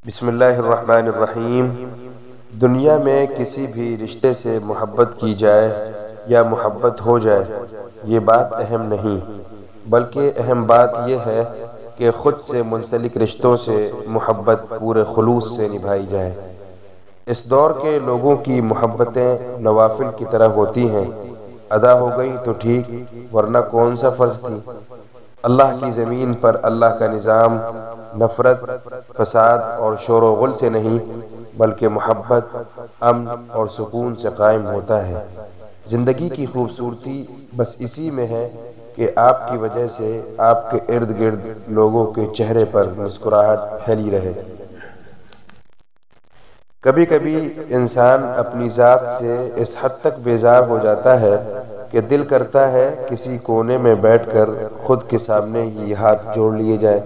بسم اللہ الرحمن الرحیم۔ دنیا میں کسی بھی رشتے سے محبت کی جائے یا محبت ہو جائے یہ بات اہم نہیں، بلکہ اہم بات یہ ہے کہ خود سے منسلک رشتوں سے محبت پورے خلوص سے نبھائی جائے۔ اس دور کے لوگوں کی محبتیں نوافل کی طرح ہوتی ہیں، ادا ہو گئی تو ٹھیک، ورنہ کون سا فرض تھی۔ اللہ کی زمین پر اللہ کا نظام نفرت، فساد اور شور و غل سے نہیں، بلکہ محبت، امن اور سکون سے قائم ہوتا ہے۔ زندگی کی خوبصورتی بس اسی میں ہے کہ آپ کی وجہ سے آپ کے ارد گرد لوگوں کے چہرے پر مسکراہٹ پھیلی رہے۔ کبھی کبھی انسان اپنی ذات سے اس حد تک بیزار ہو جاتا ہے کہ دل کرتا ہے کسی کونے میں بیٹھ کر خود کے سامنے ہی ہاتھ جوڑ لیے جائیں۔